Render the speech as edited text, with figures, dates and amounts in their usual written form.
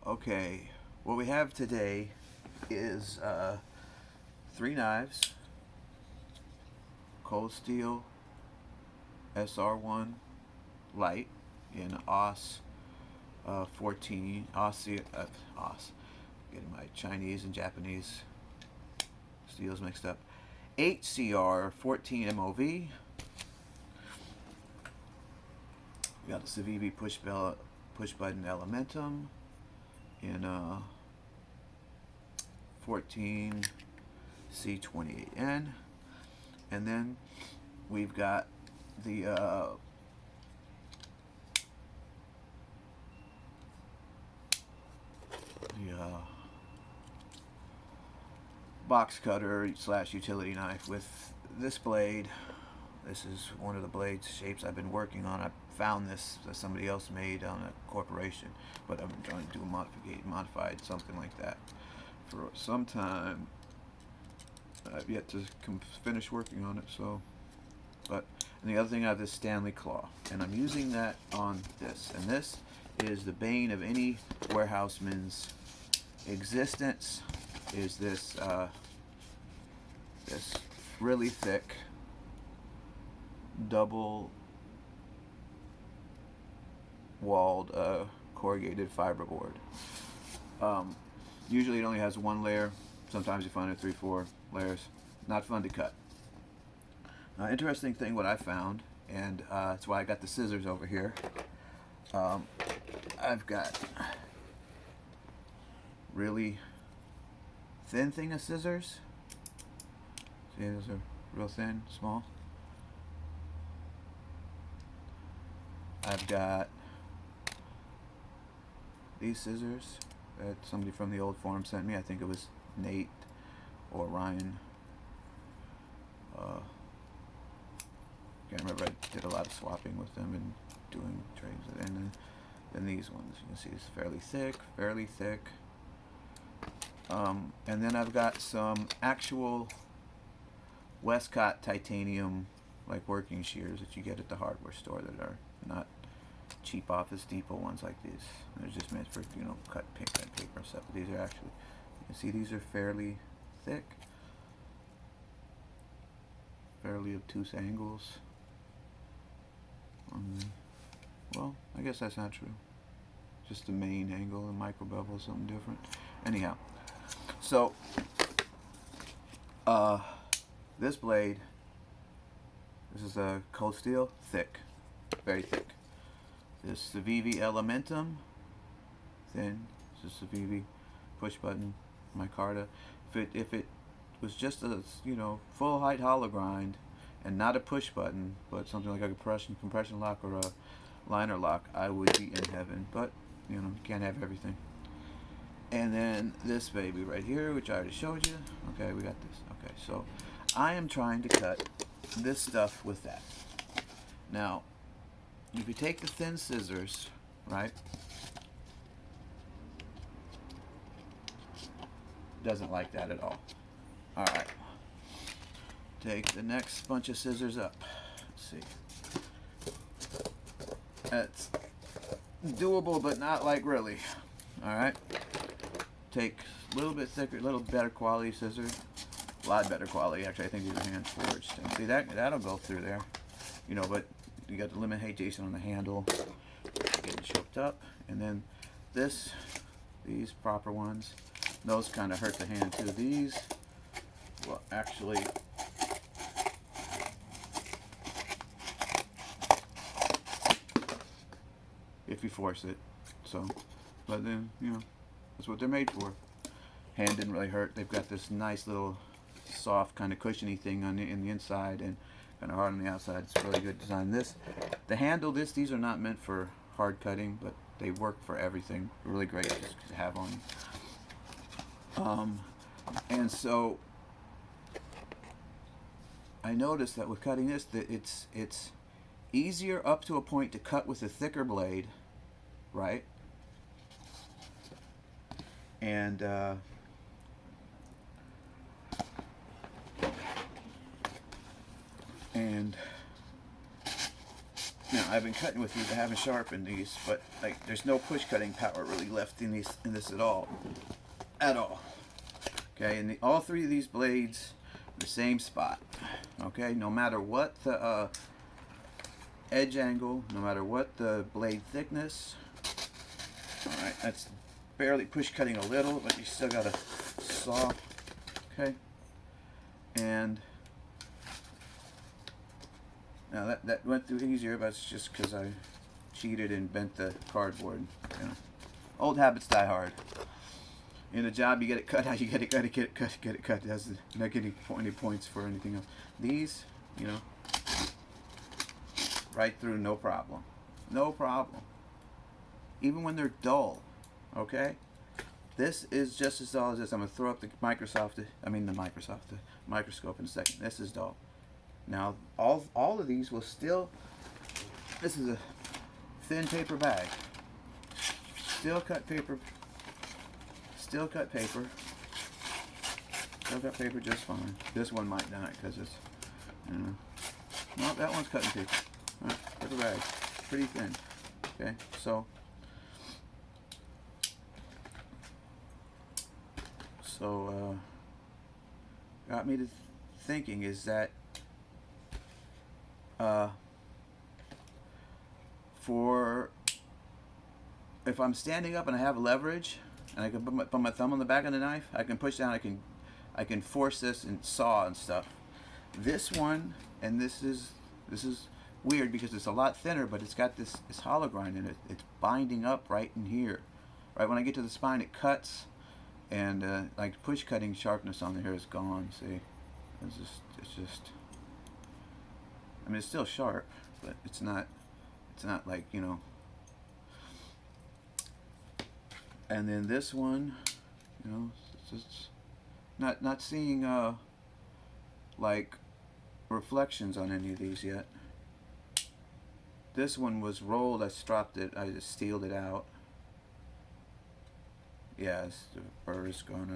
Okay, what we have today is three knives, Cold Steel SR1 Light in AUS 14, AUS, getting my Chinese and Japanese steels mixed up, HCR 14 MOV. We got the Civivi push button Elementum in 14 C28N, and then we've got the box cutter slash utility knife with this blade. This is one of the blades shapes I've been working on. I found this that somebody else made on a corporation, but I'm trying to do a modified something like that for some time. I've yet to finish working on it. So, but and the other thing, I have this Stanley claw, and I'm using that on this. And this is the bane of any warehouseman's existence. Is this this really thick double walled corrugated fiberboard. Usually it only has one layer. Sometimes you find it 3-4 layers. Not fun to cut. Interesting thing what I found, and that's why I got the scissors over here. I've got really thin thing of scissors. See, those are real thin, small. I've got these scissors that somebody from the old forum sent me. I think it was Nate or Ryan. Can't remember. I did a lot of swapping with them and doing trades. And then these ones, you can see, it's fairly thick. And then I've got some actual Westcott titanium, like working shears that you get at the hardware store that are not cheap Office Depot ones like these. They're just meant for, cut paper and stuff. But these are actually, you can see these are fairly thick, fairly obtuse angles. Well, I guess that's not true. Just the main angle, and micro bevel is something different. Anyhow, so this blade, this is a cold steel, thick, very thick. This Civivi Elementum, thin. This is Civivi push button micarta. If it was just a full height hollow grind and not a push button, but something like a compression lock or a liner lock, I would be in heaven. But you can't have everything. And then this baby right here, which I already showed you. Okay, we got this. Okay, so I am trying to cut this stuff with that. Now, if you take the thin scissors, right, doesn't like that at all. All right, take the next bunch of scissors up. Let's see. That's doable, but not like really. All right, take a little bit thicker, a little better quality scissors. A lot better quality, actually. I think these are hand forged. And see, that'll go through there, but you got the limitation on the handle, getting choked up, and then these proper ones, those kind of hurt the hand too. These will actually if you force it. So, but then that's what they're made for. Hand didn't really hurt. They've got this nice little soft kind of cushiony thing in the inside and kind of hard on the outside. It's really good design. The handle, these are not meant for hard cutting, but they work for everything. Really great just to have on. And so I noticed that with cutting this, that it's easier up to a point to cut with a thicker blade, right? And Now I've been cutting with these. I haven't sharpened these, but like there's no push cutting power really left in this at all. Okay, and all three of these blades are the same spot. Okay, no matter what the edge angle, no matter what the blade thickness. All right, that's barely push cutting a little, but you still gotta saw. Okay, and now that went through easier, but it's just because I cheated and bent the cardboard. You know, old habits die hard. In a job, you get it cut. How you get it cut? Get it cut. It doesn't make any points for anything else. These, you know, right through, no problem, no problem. Even when they're dull, okay. This is just as dull as this. I'm gonna throw up the microscope in a second. This is dull. Now, all of these will still. This is a thin paper bag. Still cut paper. Still cut paper. Still cut paper just fine. This one might not because it's. No, that one's cutting paper. Right, paper bag, pretty thin. Okay, so. Got me to thinking is that for if I'm standing up and I have leverage and I can put my thumb on the back of the knife, I can push down, I can force this and saw and stuff. This one, and this is weird because it's a lot thinner, but it's got this hollow grind in it. It's binding up right in here. Right when I get to the spine, it cuts. And like push cutting sharpness on the hair is gone. See, it's just. I mean, it's still sharp, but it's not like, you know. And then this one, you know, it's not seeing like reflections on any of these yet. This one was rolled. I stropped it. I just steeled it out. Yes, the burr is going to